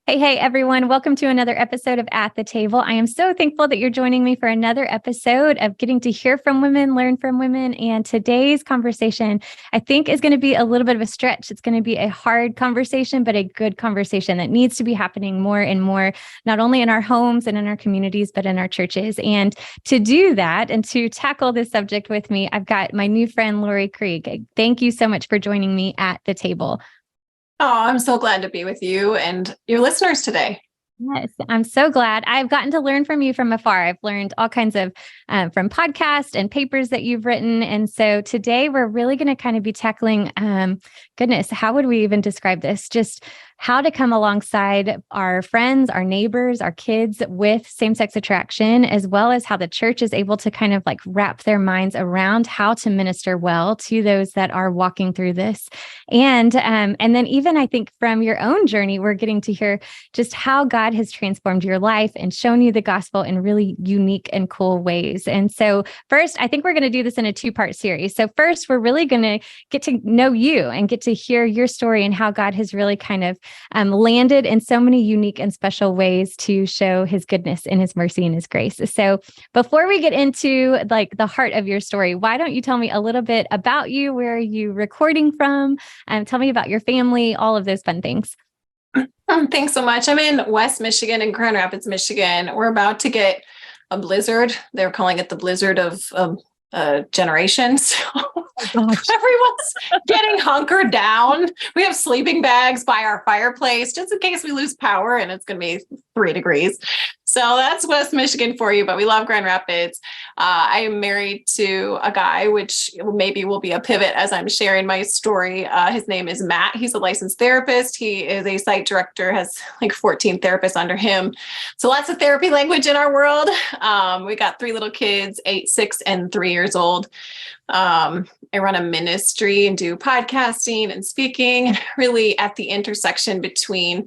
Hey, everyone. Welcome to another episode of At the Table. I am so thankful that you're joining me for another episode of getting to hear from women, learn from women. And today's conversation, I think, is going to be a little bit of a stretch. It's going to be a hard conversation, but a good conversation that needs to be happening more and more, not only in our homes and in our communities, but in our churches. And to do that and to tackle this subject with me, I've got my new friend, Laurie Krieg. Thank you so much for joining me at the table. Oh, I'm so glad to be with you and your listeners today. Yes, I'm so glad. I've gotten to learn from you from afar. I've learned all kinds of from podcasts and papers that you've written. And so today we're really going to kind of be tackling, goodness, how would we even describe this? Just how to come alongside our friends, our neighbors, our kids with same-sex attraction, as well as how the church is able to kind of like wrap their minds around how to minister well to those that are walking through this. And then even I think from your own journey, we're getting to hear just how God has transformed your life and shown you the gospel in really unique and cool ways. And so first, I think we're going to do this in a two-part series. So first, we're really going to get to know you and get to hear your story and how God has really kind of landed in so many unique and special ways to show his goodness and his mercy and his grace. So before we get into like the heart of your story, why don't you tell me a little bit about you? Where are you recording from? Tell me about your family, all of those fun things. Thanks so much. I'm in West Michigan in Grand Rapids, Michigan. We're about to get a blizzard. They're calling it the blizzard of generation. So everyone's getting hunkered down. We have sleeping bags by our fireplace just in case we lose power and it's going to be 3 degrees. So that's West Michigan for you, but we love Grand Rapids. I am married to a guy, which maybe will be a pivot as I'm sharing my story. His name is Matt. He's a licensed therapist. He is a site director, has like 14 therapists under him. So lots of therapy language in our world. We got 3 little kids, 8, 6, and 3 years old. I run a ministry and do podcasting and speaking, really at the intersection between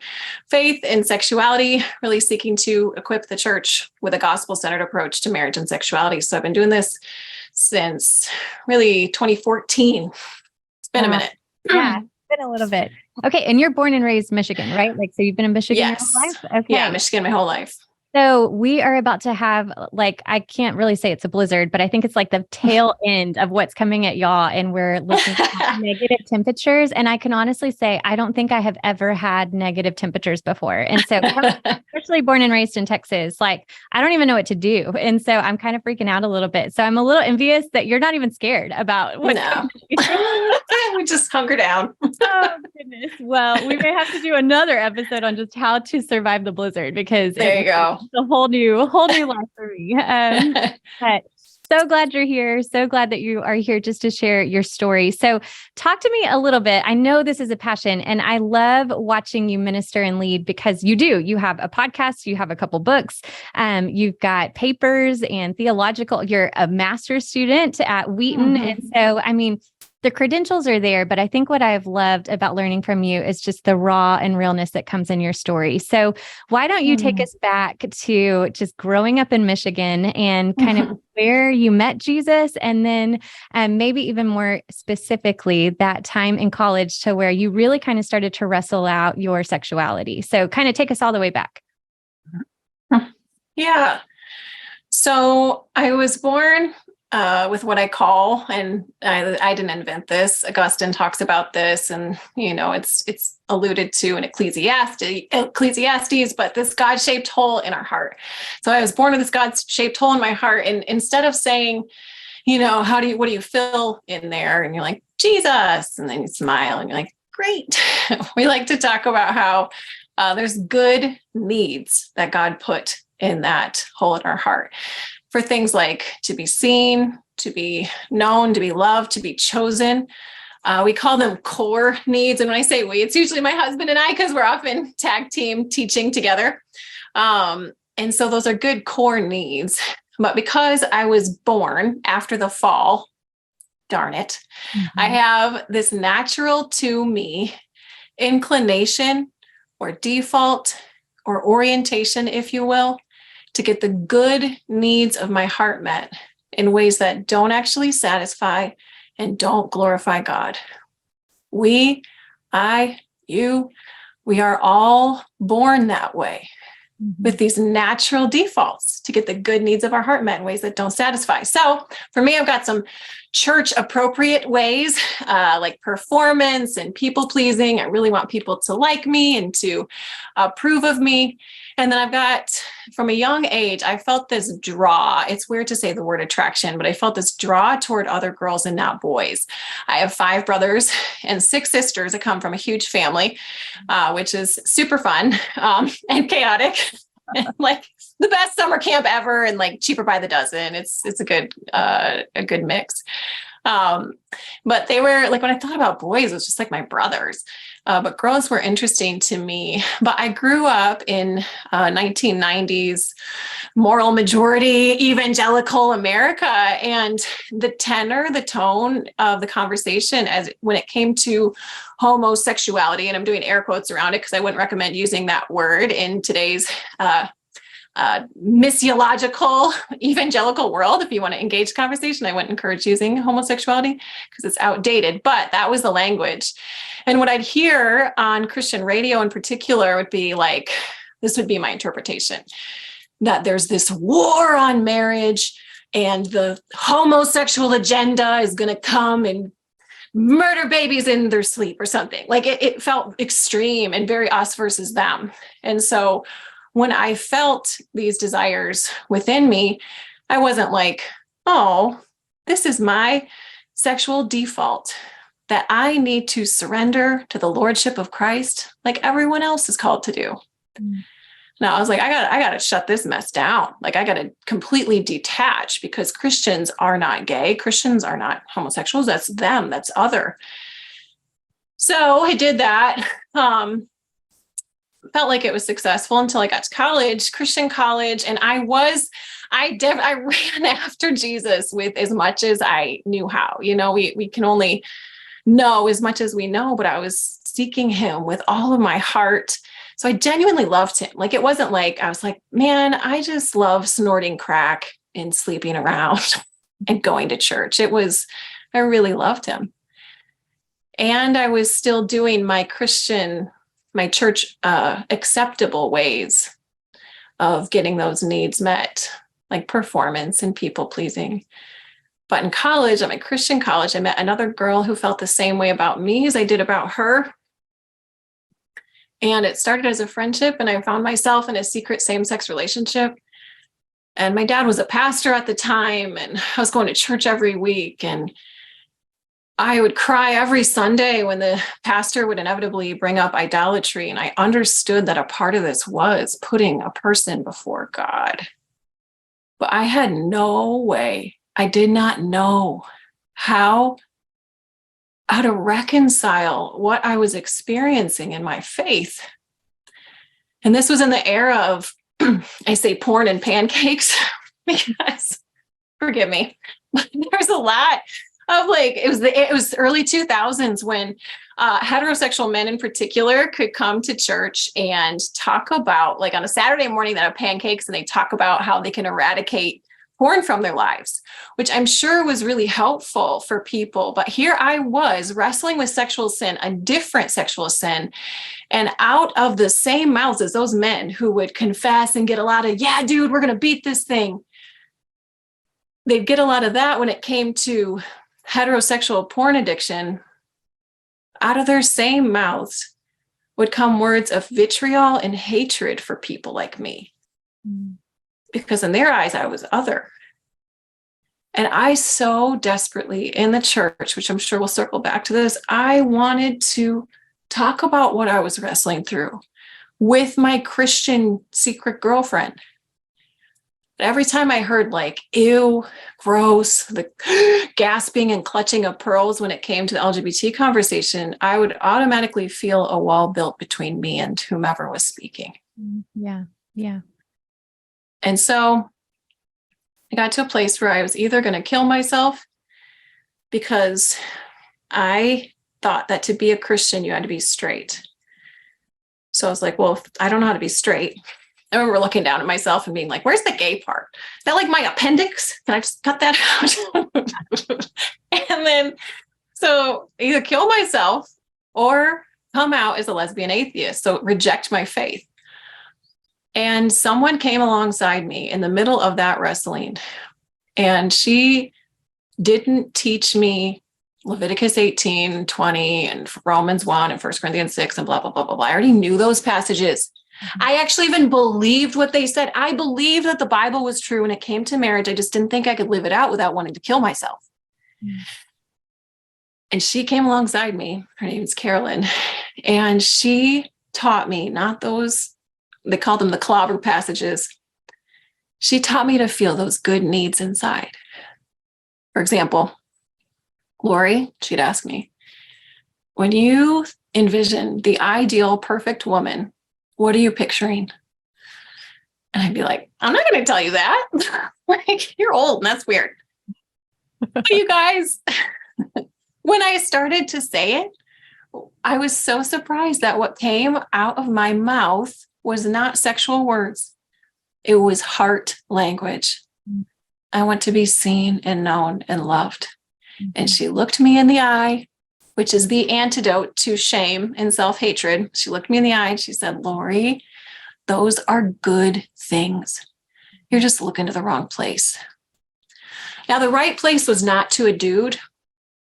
faith and sexuality, really seeking to equip the church with a gospel-centered approach to marriage and sexuality. So I've been doing this since really 2014. It's been a minute. Yeah, it's been a little bit. Okay. And you're born and raised Michigan, right? Like, so you've been in Michigan your whole life? Okay. Yeah, Michigan my whole life. So we are about to have, like, I can't really say it's a blizzard, but I think it's like the tail end of what's coming at y'all. And we're looking at negative temperatures. And I can honestly say, I don't think I have ever had negative temperatures before. And so especially born and raised in Texas, like, I don't even know what to do. And so I'm kind of freaking out a little bit. So I'm a little envious that you're not even scared about what's coming. We just hunker down. Oh, goodness. Well, we may have to do another episode on just how to survive the blizzard, because there you go. It's a whole new life for me. But so glad you're here. So glad that you are here just to share your story. So talk to me a little bit. I know this is a passion, and I love watching you minister and lead, because you have a podcast, you have a couple books, you've got papers and theological, you're a master's student at Wheaton. Mm-hmm. And so, I mean, the credentials are there, but I think what I've loved about learning from you is just the raw and realness that comes in your story. So why don't you take us back to just growing up in Michigan and kind of where you met Jesus, and then maybe even more specifically that time in college to where you really kind of started to wrestle out your sexuality. So kind of take us all the way back. Yeah. So I was born with what I call, and I didn't invent this, Augustine talks about this, and it's alluded to in Ecclesiastes, but this God-shaped hole in our heart. So I was born with this God-shaped hole in my heart, and instead of saying, what do you fill in there? And you're like, Jesus, and then you smile and you're like, great. We like to talk about how there's good needs that God put in that hole in our heart, for things like to be seen, to be known, to be loved, to be chosen. We call them core needs. And when I say we, it's usually my husband and I, because we're often tag team teaching together. And so those are good core needs. But because I was born after the fall, darn it, I have this natural to me inclination or default or orientation, if you will, to get the good needs of my heart met in ways that don't actually satisfy and don't glorify God. You we are all born that way with these natural defaults to get the good needs of our heart met in ways that don't satisfy. So for me, I've got some church appropriate ways, like performance and people pleasing. I really want people to like me and to approve of me. And then I've got, from a young age, I felt this draw. It's weird to say the word attraction, but I felt this draw toward other girls and not boys. I have 5 brothers and 6 sisters. I come from a huge family, which is super fun and chaotic. Like the best summer camp ever, and like cheaper by the dozen. It's a good mix. But they were like, when I thought about boys, it was just like my brothers. But girls were interesting to me. But I grew up in 1990s moral majority evangelical America, and the tone of the conversation as when it came to homosexuality, and I'm doing air quotes around it because I wouldn't recommend using that word in today's missiological evangelical world. If you want to engage conversation, I wouldn't encourage using homosexuality because it's outdated, but that was the language. And what I'd hear on Christian radio in particular would be like, this would be my interpretation, that there's this war on marriage and the homosexual agenda is going to come and murder babies in their sleep or something. Like it felt extreme and very us versus them. And so when I felt these desires within me, I wasn't like, oh, this is my sexual default that I need to surrender to the lordship of Christ like everyone else is called to do. No, I was like, I got to shut this mess down. Like I got to completely detach, because Christians are not gay. Christians are not homosexuals. That's them. That's other. So I did that. Felt like it was successful until I got to college, Christian college. And I ran after Jesus with as much as I knew how. You know, we can only know as much as we know, but I was seeking him with all of my heart. So I genuinely loved him. Like, it wasn't like, I was like, man, I just love snorting crack and sleeping around and going to church. I really loved him. And I was still doing my church acceptable ways of getting those needs met, like performance and people pleasing. But in college, at my Christian college, I met another girl who felt the same way about me as I did about her. And it started as a friendship, and I found myself in a secret same-sex relationship. And my dad was a pastor at the time, and I was going to church every week. And I would cry every Sunday when the pastor would inevitably bring up idolatry. And I understood that a part of this was putting a person before God. But I had no way. I did not know how to reconcile what I was experiencing in my faith. And this was in the era of, I say porn and pancakes, because, forgive me, but there's a lot of like, it was early 2000s when heterosexual men in particular could come to church and talk about, like on a Saturday morning, they have pancakes and they talk about how they can eradicate porn from their lives, which I'm sure was really helpful for people. But here I was wrestling with sexual sin, a different sexual sin, and out of the same mouths as those men who would confess and get a lot of, yeah, dude, we're going to beat this thing. They'd get a lot of that when it came to heterosexual porn addiction. Out of their same mouths would come words of vitriol and hatred for people like me. Because in their eyes, I was other. And I so desperately, in the church, which I'm sure we'll circle back to this, I wanted to talk about what I was wrestling through with my Christian secret girlfriend. But every time I heard like, ew, gross, the gasping and clutching of pearls when it came to the LGBT conversation, I would automatically feel a wall built between me and whomever was speaking. Yeah. And so I got to a place where I was either going to kill myself, because I thought that to be a Christian, you had to be straight. So I was like, well, if I don't know how to be straight. I remember looking down at myself and being like, where's the gay part? Is that like my appendix? Can I just cut that out? And then, so either kill myself or come out as a lesbian atheist, so reject my faith. And someone came alongside me in the middle of that wrestling, and she didn't teach me Leviticus 18, 20, and Romans 1 and 1 Corinthians 6 and blah, blah, blah, blah, blah. I already knew those passages. I actually even believed what they said. I believed that the Bible was true when it came to marriage. I just didn't think I could live it out without wanting to kill myself. And she came alongside me. Her name is Carolyn. And she taught me, not those, they call them the clobber passages. She taught me to feel those good needs inside. For example, Laurie, she'd ask me, when you envision the ideal perfect woman, what are you picturing? And I'd be like, I'm not going to tell you that. Like, you're old and that's weird. But you guys, when I started to say it, I was so surprised that what came out of my mouth was not sexual words. It was heart language. I want to be seen and known and loved. And she looked me in the eye, which is the antidote to shame and self-hatred. She looked me in the eye and she said, Laurie, those are good things. You're just looking to the wrong place. Now, the right place was not to a dude,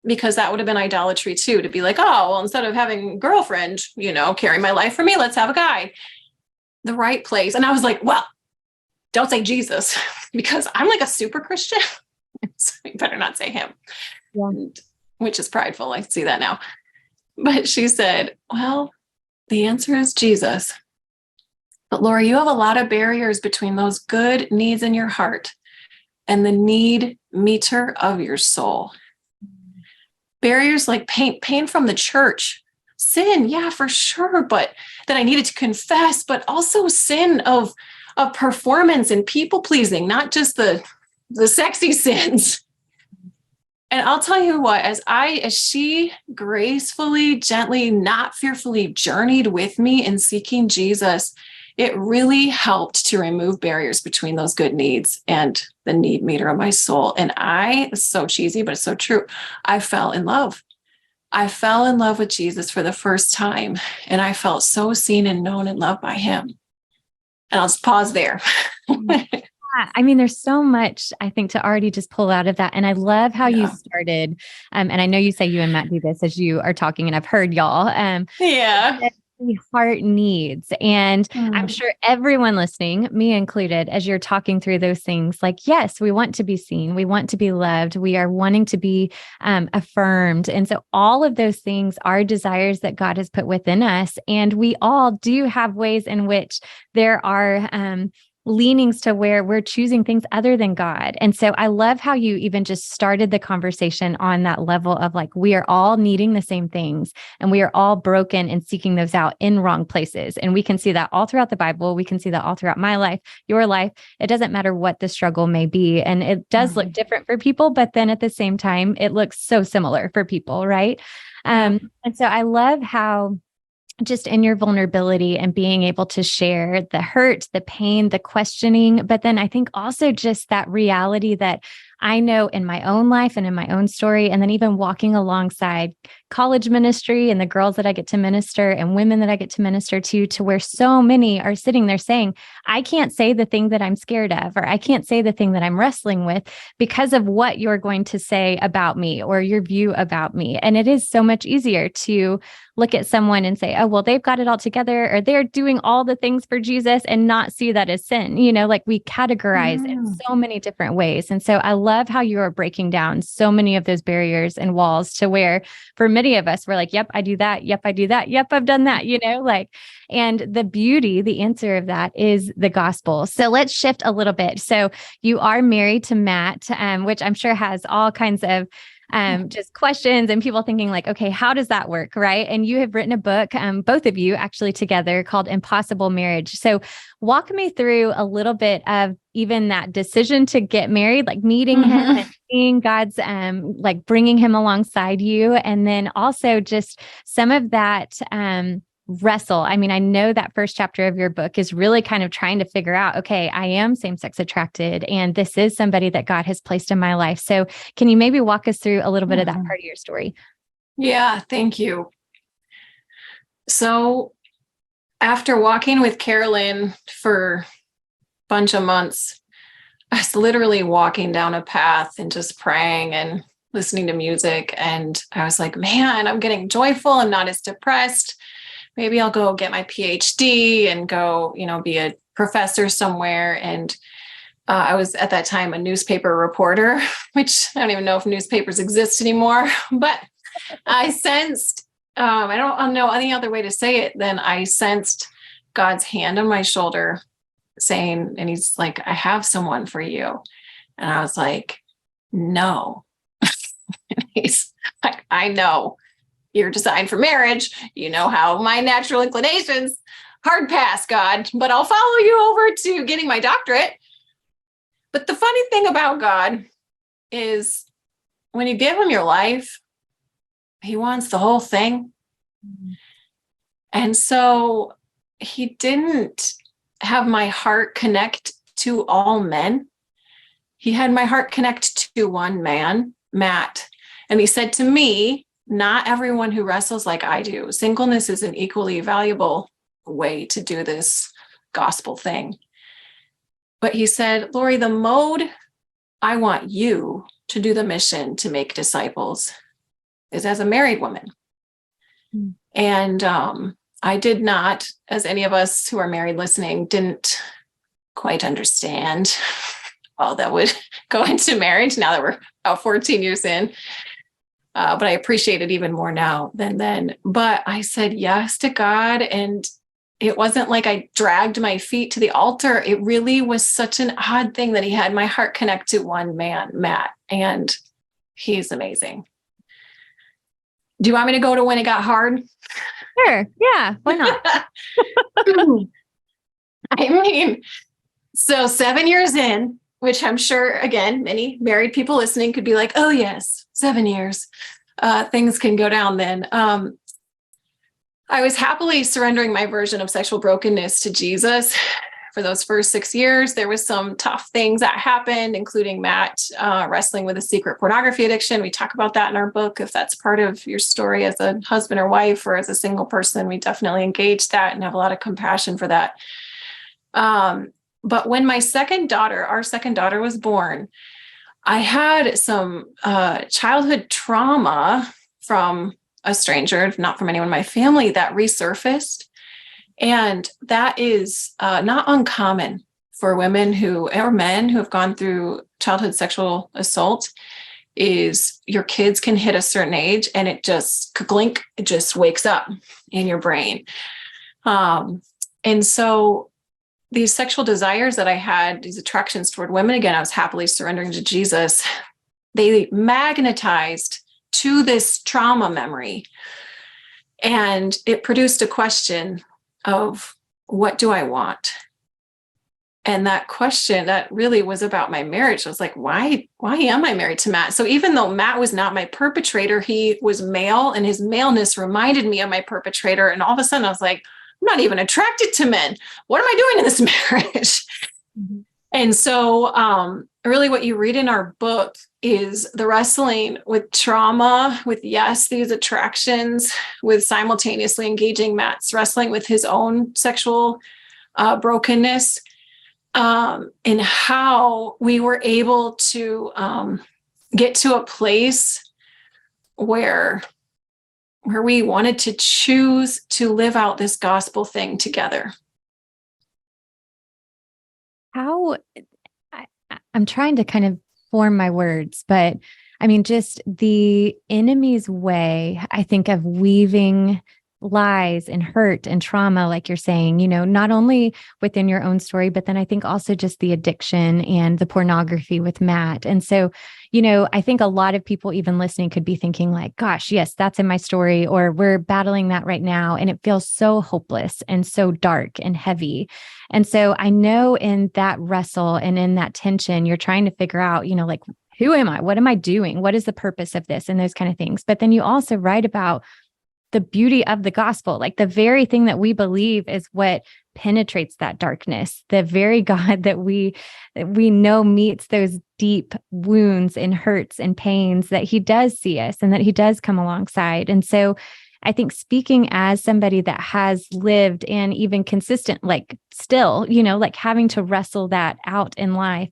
because that would have been idolatry too, to be like, oh, well, instead of having a girlfriend, carry my life for me, let's have a guy. The right place. And I was like, well, don't say Jesus, because I'm like a super Christian. So you better not say him, which is prideful. I see that now. But she said, well, the answer is Jesus. But Laura, you have a lot of barriers between those good needs in your heart and the need meter of your soul. Barriers like pain from the church, sin, yeah, for sure, but that I needed to confess, but also sin of performance and people pleasing, not just the sexy sins. And I'll tell you what, as she gracefully, gently, not fearfully journeyed with me in seeking Jesus, it really helped to remove barriers between those good needs and the need meter of my soul. And it's so cheesy, but it's so true. I fell in love. I fell in love with Jesus for the first time, and I felt so seen and known and loved by him. And I'll just pause there. I mean, there's so much, I think, to already just pull out of that. And I love how you started. And I know you say you and Matt do this as you are talking, and I've heard y'all. The heart needs. And I'm sure everyone listening, me included, as you're talking through those things, like, yes, we want to be seen. We want to be loved. We are wanting to be affirmed. And so all of those things are desires that God has put within us. And we all do have ways in which there are leanings to where we're choosing things other than God. And so I love how you even just started the conversation on that level of like, we are all needing the same things, and we are all broken and seeking those out in wrong places. And we can see that all throughout the Bible. We can see that all throughout my life, your life. It doesn't matter what the struggle may be. And it does look different for people, but then at the same time, it looks so similar for people, right? And so I love how just in your vulnerability and being able to share the hurt, the pain, the questioning, but then I think also just that reality that I know in my own life and in my own story, and then even walking alongside college ministry and the girls that I get to minister and women that I get to minister to where so many are sitting there saying, I can't say the thing that I'm scared of, or I can't say the thing that I'm wrestling with because of what you're going to say about me or your view about me. And it is so much easier to look at someone and say, oh, well, they've got it all together, or they're doing all the things for Jesus, and not see that as sin. Like we categorize in so many different ways. And so I love how you are breaking down so many of those barriers and walls to where for many of us, we're like, yep, I do that. Yep, I do that. Yep, I've done that, and the beauty, the answer of that is the gospel. So let's shift a little bit. So you are married to Matt, which I'm sure has all kinds of just questions and people thinking like, okay, how does that work? Right. And you have written a book, both of you actually together, called Impossible Marriage. So walk me through a little bit of even that decision to get married, like meeting him and seeing God's, like bringing him alongside you. And then also just some of that, wrestle. I mean, I know that first chapter of your book is really kind of trying to figure out, okay, I am same-sex attracted, and this is somebody that God has placed in my life. So can you maybe walk us through a little bit of that part of your story? Yeah, thank you. So after walking with Carolyn for a bunch of months, I was literally walking down a path and just praying and listening to music. And I was like, man, I'm getting joyful. I'm not as depressed. Maybe I'll go get my PhD and go, be a professor somewhere. And I was at that time a newspaper reporter, which I don't even know if newspapers exist anymore, but I sensed, I don't know any other way to say it than I sensed God's hand on my shoulder saying, and he's like, I have someone for you. And I was like, no. And he's like, I know you're designed for marriage. You know how my natural inclinations, hard pass, God, but I'll follow you over to getting my doctorate. But the funny thing about God is when you give him your life, he wants the whole thing. Mm-hmm. And so he didn't have my heart connect to all men. He had my heart connect to one man, Matt. And he said to me, not everyone who wrestles like I do. Singleness is an equally valuable way to do this gospel thing. But he said, Laurie, the mode I want you to do the mission to make disciples is as a married woman. Mm. And I did not, as any of us who are married listening, didn't quite understand all that would go into marriage now that we're about 14 years in. But I appreciate it even more now than then. But I said yes to God. And it wasn't like I dragged my feet to the altar. It really was such an odd thing that he had my heart connect to one man, Matt. And he's amazing. Do you want me to go to when it got hard? Sure. Yeah. Why not? I mean, so 7 years in, which I'm sure, again, many married people listening could be like, oh, yes, 7 years. Things can go down then. I was happily surrendering my version of sexual brokenness to Jesus. For those first 6 years, there was some tough things that happened, including Matt wrestling with a secret pornography addiction. We talk about that in our book. If that's part of your story as a husband or wife or as a single person, we definitely engage that and have a lot of compassion for that. But when our second daughter was born, I had some childhood trauma from a stranger, not from anyone in my family, that resurfaced. And that is not uncommon for women or men who have gone through childhood sexual assault. Is your kids can hit a certain age and it just wakes up in your brain. And so these sexual desires that I had, these attractions toward women, again, I was happily surrendering to Jesus. They magnetized to this trauma memory. And it produced a question of, what do I want? And that question that really was about my marriage. I was like, why am I married to Matt? So even though Matt was not my perpetrator, he was male, and his maleness reminded me of my perpetrator. And all of a sudden I was like, I'm not even attracted to men. What am I doing in this marriage? Mm-hmm. And so really what you read in our book is the wrestling with trauma, with, yes, these attractions, with simultaneously engaging Matt's wrestling with his own sexual brokenness, and how we were able to get to a place where we wanted to choose to live out this gospel thing together. I'm trying to kind of form my words, but I mean, just the enemy's way, I think, of weaving lies and hurt and trauma, like you're saying, not only within your own story, but then I think also just the addiction and the pornography with Matt. And so, I think a lot of people even listening could be thinking like, gosh, yes, that's in my story, or we're battling that right now. And it feels so hopeless and so dark and heavy. And so I know in that wrestle and in that tension, you're trying to figure out, like, who am I? What am I doing? What is the purpose of this? And those kind of things. But then you also write about the beauty of the gospel, like the very thing that we believe is what penetrates that darkness, the very God that we know meets those deep wounds and hurts and pains, that he does see us and that he does come alongside. And so I think speaking as somebody that has lived and even consistent, like still, like having to wrestle that out in life.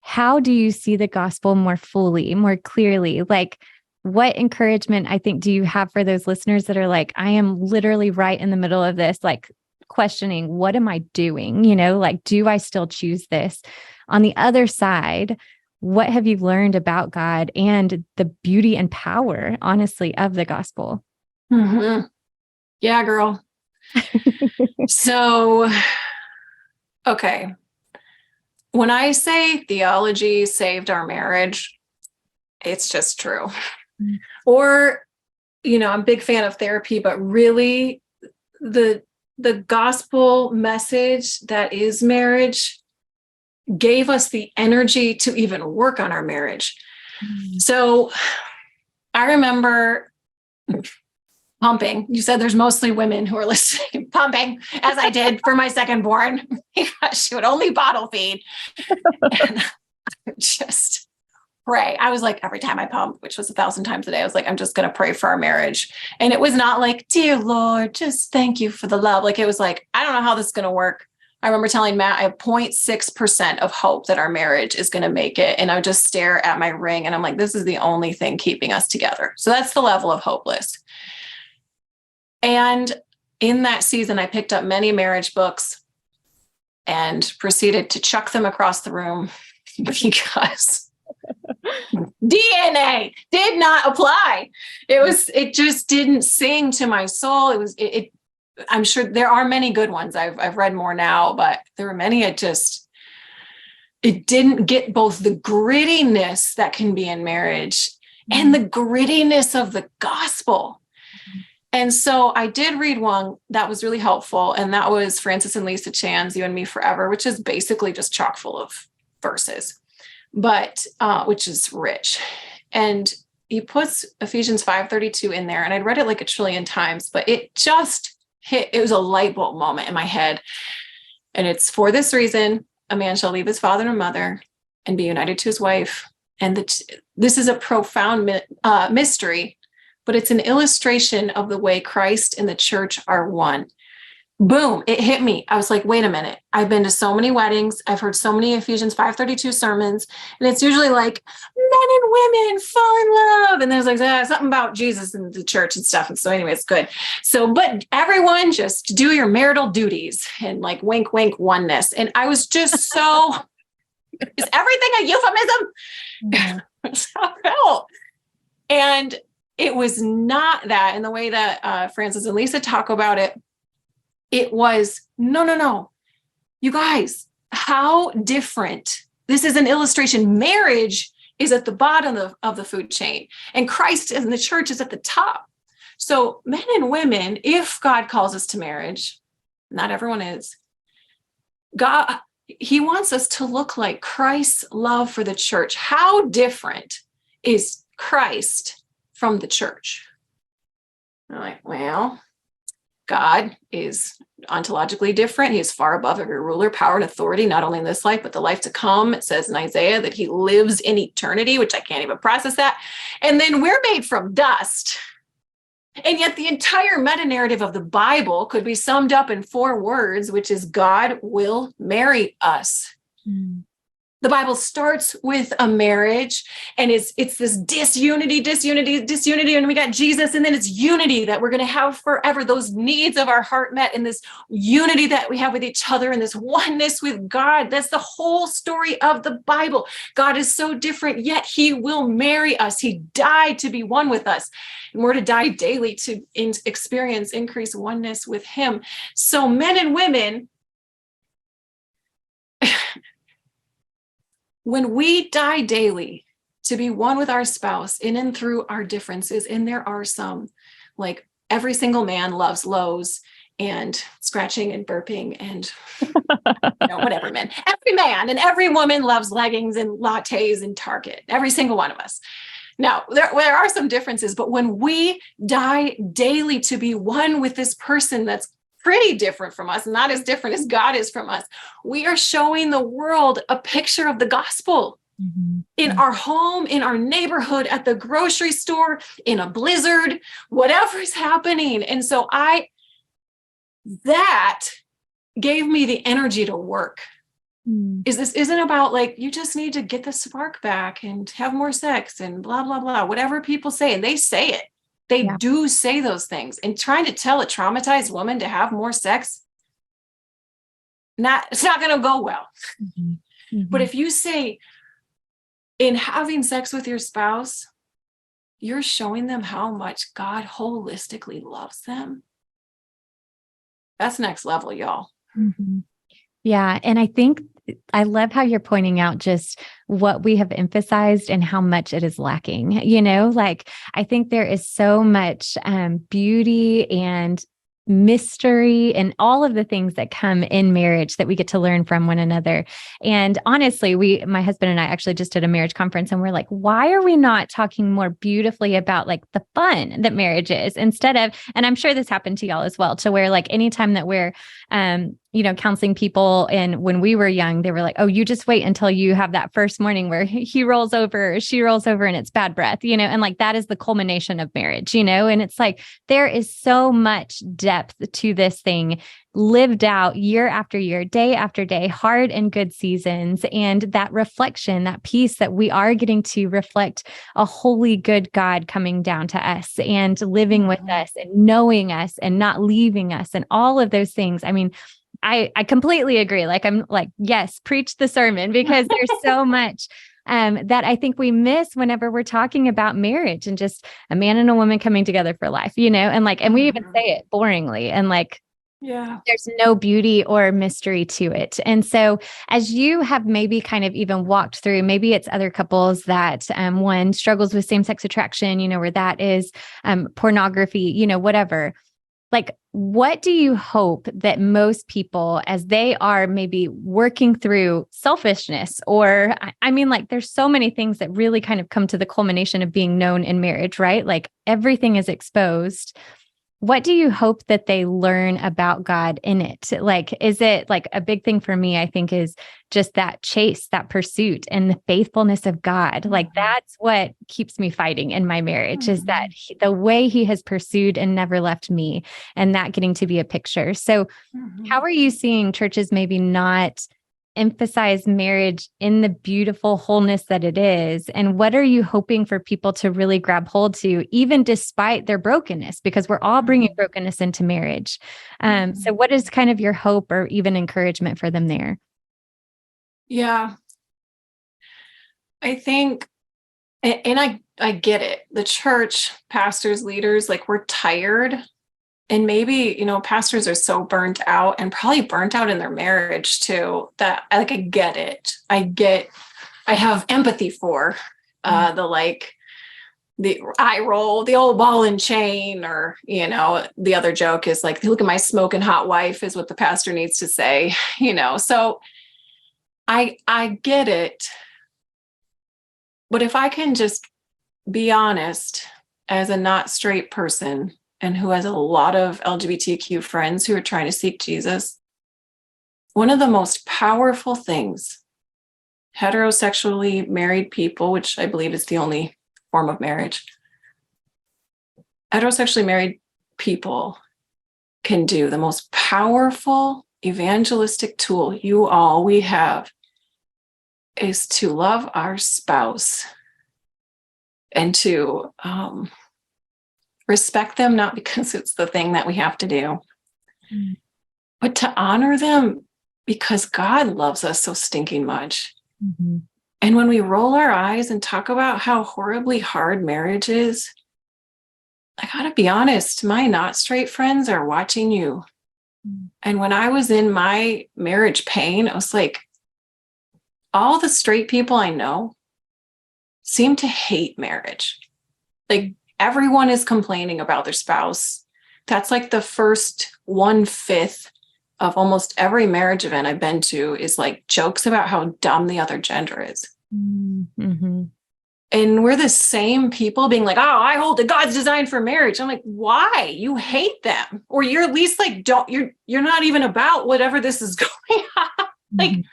How do you see the gospel more fully, more clearly? Like, what encouragement, I think, do you have for those listeners that are like, I am literally right in the middle of this, like questioning, what am I doing? Like, do I still choose this? On the other side, what have you learned about God and the beauty and power, honestly, of the gospel? Mm-hmm. Yeah, girl. So, okay. When I say theology saved our marriage, it's just true. Mm. Or, I'm a big fan of therapy, but really the gospel message that is marriage gave us the energy to even work on our marriage. So I remember pumping. You said there's mostly women who are listening, pumping, as I did for my second born, because she would only bottle feed. And I would just pray. I was like, every time I pumped, which was 1,000 times a day, I was like, I'm just going to pray for our marriage. And it was not like, dear Lord, just thank you for the love. Like, it was like, I don't know how this is going to work. I remember telling Matt, I have 0.6% of hope that our marriage is going to make it. And I would just stare at my ring and I'm like, this is the only thing keeping us together. So that's the level of hopeless. And in that season, I picked up many marriage books and proceeded to chuck them across the room because DNA did not apply. It just didn't sing to my soul. I'm sure there are many good ones. I've read more now, but there were many. It didn't get both the grittiness that can be in marriage and the grittiness of the gospel. And so I did read one that was really helpful. And that was Francis and Lisa Chan's You and Me Forever, which is basically just chock full of verses, but which is rich. And he puts Ephesians 5:32 in there. And I'd read it like a trillion times, but it just hit. It was a light bulb moment in my head. And it's, for this reason, a man shall leave his father and mother and be united to his wife. And this is a profound mystery, but it's an illustration of the way Christ and the church are one. Boom, it hit me. I was like, wait a minute. I've been to so many weddings. I've heard so many Ephesians 5:32 sermons. And it's usually like men and women fall in love. And there's like something about Jesus and the church and stuff. And so anyway, it's good. So, but everyone just do your marital duties and like wink, wink, oneness. And I was just so, is everything a euphemism? Yeah. That's how I felt. And it was not that. In the way that Francis and Lisa talk about it, it was, no. You guys, how different. This is an illustration. Marriage is at the bottom of the food chain, and Christ and the church is at the top. So men and women, if God calls us to marriage, not everyone is, God, he wants us to look like Christ's love for the church. How different is Christ from the church? I'm like, well, God is ontologically different. He is far above every ruler, power, and authority, not only in this life, but the life to come. It says in Isaiah that he lives in eternity, which I can't even process that. And then we're made from dust. And yet the entire meta-narrative of the Bible could be summed up in 4 words, which is God will marry us. Mm. The Bible starts with a marriage, and it's this disunity, and we got Jesus, and then it's unity that we're going to have forever, those needs of our heart met, and this unity that we have with each other, and this oneness with God. That's the whole story of the Bible. God is so different, yet he will marry us. He died to be one with us, and we're to die daily to experience increased oneness with him. So men and women, when we die daily to be one with our spouse in and through our differences, and there are some, like every single man loves Lowe's and scratching and burping and whatever, man. Every man and every woman loves leggings and lattes and Target, every single one of us. Now, there are some differences, but when we die daily to be one with this person that's pretty different from us, not as different as God is from us, we are showing the world a picture of the gospel. in our home, in our neighborhood, at the grocery store, in a blizzard, whatever's happening. And so that gave me the energy to work. This isn't about like, you just need to get the spark back and have more sex and blah, blah, blah, whatever people say. And they say it. They do say those things. And trying to tell a traumatized woman to have more sex, it's not going to go well. But if you say, in having sex with your spouse, you're showing them how much God holistically loves them. That's next level, y'all. Yeah. And I think I love how you're pointing out just what we have emphasized and how much it is lacking. Like I think there is so much beauty and mystery and all of the things that come in marriage that we get to learn from one another. And honestly, my husband and I actually just did a marriage conference, and we're like, why are we not talking more beautifully about like the fun that marriage is instead of, and I'm sure this happened to y'all as well, to where like anytime that we're, counseling people. And when we were young, they were like, oh, you just wait until you have that first morning where he rolls over, or she rolls over and it's bad breath, and like that is the culmination of marriage, and it's like, there is so much depth to this thing lived out year after year, day after day, hard and good seasons. And that reflection, that peace that we are getting to reflect a holy, good God coming down to us and living with us and knowing us and not leaving us and all of those things. I mean, I completely agree. Like, I'm like, yes, preach the sermon, because there's so much that I think we miss whenever we're talking about marriage and just a man and a woman coming together for life, and we even say it boringly and like, there's no beauty or mystery to it. And so as you have maybe kind of even walked through, maybe it's other couples that one struggles with same-sex attraction, where that is pornography, whatever. Like, what do you hope that most people, as they are maybe working through selfishness, or I mean, like, there's so many things that really kind of come to the culmination of being known in marriage, right? Like everything is exposed. What do you hope that they learn about God in it? Like, is it like a big thing for me, I think, is just that chase, that pursuit and the faithfulness of God. Like that's what keeps me fighting in my marriage, is that the way he has pursued and never left me, and that getting to be a picture. So how are you seeing churches maybe not emphasize marriage in the beautiful wholeness that it is? And what are you hoping for people to really grab hold to, even despite their brokenness, because we're all bringing brokenness into marriage. So what is kind of your hope or even encouragement for them there? Yeah, I think, and I get it. The church, pastors, leaders, like we're tired. And maybe, pastors are so burnt out, and probably burnt out in their marriage too, that I get it. I have empathy for the eye roll, the old ball and chain, or, the other joke is like, look at my smoking hot wife, is what the pastor needs to say, so I get it. But if I can just be honest, as a not straight person, and who has a lot of LGBTQ friends who are trying to seek Jesus, one of the most powerful things heterosexually married people, which I believe is the only form of marriage, heterosexually married people can do, the most powerful evangelistic tool we have, is to love our spouse and to respect them, not because it's the thing that we have to do, but to honor them because God loves us so stinking much. And when we roll our eyes and talk about how horribly hard marriage is, I gotta be honest, my not straight friends are watching you. And when I was in my marriage pain, I was like, all the straight people I know seem to hate marriage. Like, everyone is complaining about their spouse. That's like the first 1/5 of almost every marriage event I've been to, is like jokes about how dumb the other gender is. And we're the same people being like, oh, I hold to God's design for marriage. I'm like, why? You hate them. Or you're at least like, you're not even about whatever this is going on. Like,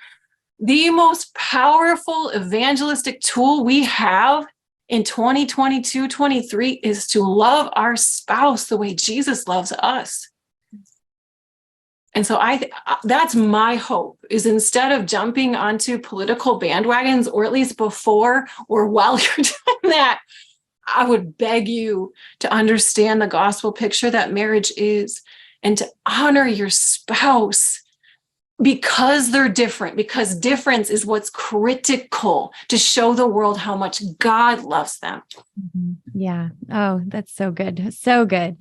the most powerful evangelistic tool we have in 2022, 23 is to love our spouse the way Jesus loves us. And so that's my hope, is instead of jumping onto political bandwagons, or at least before or while you're doing that, I would beg you to understand the gospel picture that marriage is, and to honor your spouse because they're different, because difference is what's critical to show the world how much God loves them. Yeah. Oh, that's so good. So good.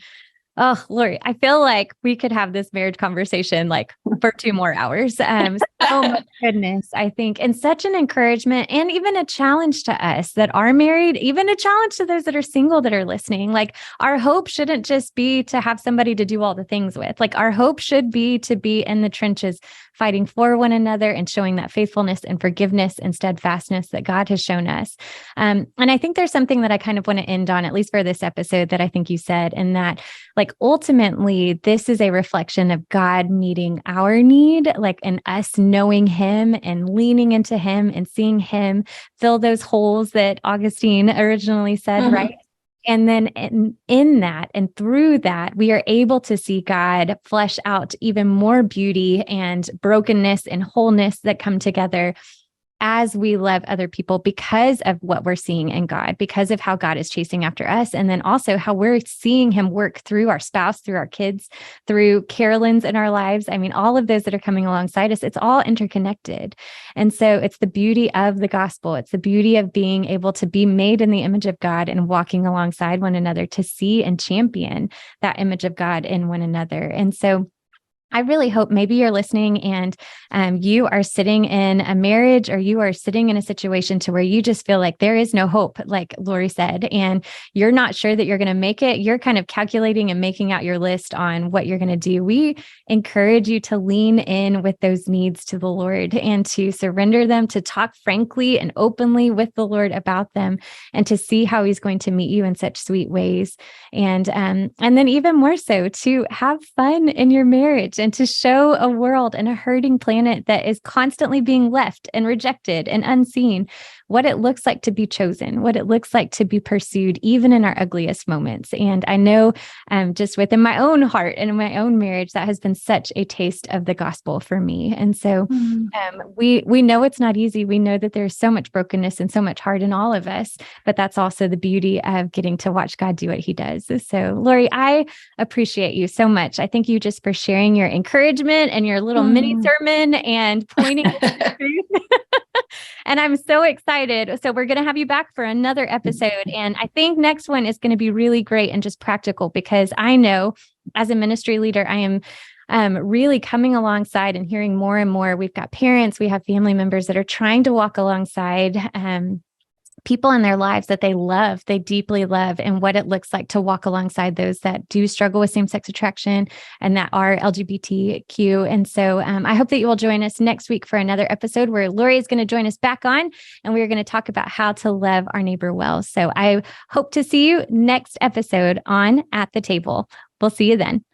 Oh, Laurie, I feel like we could have this marriage conversation like for 2 more hours. So much goodness, I think, and such an encouragement and even a challenge to us that are married, even a challenge to those that are single that are listening. Like, our hope shouldn't just be to have somebody to do all the things with. Like, our hope should be to be in the trenches, fighting for one another and showing that faithfulness and forgiveness and steadfastness that God has shown us. And I think there's something that I kind of want to end on, at least for this episode, that I think you said, and that, like, ultimately, this is a reflection of God meeting our need, like, and us knowing Him and leaning into Him and seeing Him fill those holes that Augustine originally said, right? And then in that and through that, we are able to see God flesh out even more beauty and brokenness and wholeness that come together as we love other people because of what we're seeing in God, because of how God is chasing after us. And then also how we're seeing Him work through our spouse, through our kids, through Carolyn's in our lives. I mean, all of those that are coming alongside us, it's all interconnected. And so it's the beauty of the gospel. It's the beauty of being able to be made in the image of God and walking alongside one another to see and champion that image of God in one another. And so I really hope maybe you're listening and you are sitting in a marriage, or you are sitting in a situation to where you just feel like there is no hope, like Laurie said, and you're not sure that you're going to make it. You're kind of calculating and making out your list on what you're going to do. We encourage you to lean in with those needs to the Lord and to surrender them, to talk frankly and openly with the Lord about them, and to see how He's going to meet you in such sweet ways. And then even more so, to have fun in your marriage and to show a world and a hurting planet that is constantly being left and rejected and unseen what it looks like to be chosen, what it looks like to be pursued, even in our ugliest moments. And I know just within my own heart and in my own marriage, that has been such a taste of the gospel for me. And so we know it's not easy. We know that there's so much brokenness and so much heart in all of us, but that's also the beauty of getting to watch God do what He does. So Laurie, I appreciate you so much. I thank you just for sharing your encouragement and your little mini sermon and pointing to the truth. And I'm so excited. So we're going to have you back for another episode. And I think next one is going to be really great and just practical, because I know as a ministry leader, I am really coming alongside and hearing more and more. We've got parents, we have family members that are trying to walk alongside people in their lives that they love, they deeply love, and what it looks like to walk alongside those that do struggle with same-sex attraction and that are LGBTQ. And so I hope that you will join us next week for another episode where Laurie is going to join us back on, and we're going to talk about how to love our neighbor well. So I hope to see you next episode on At the Table. We'll see you then.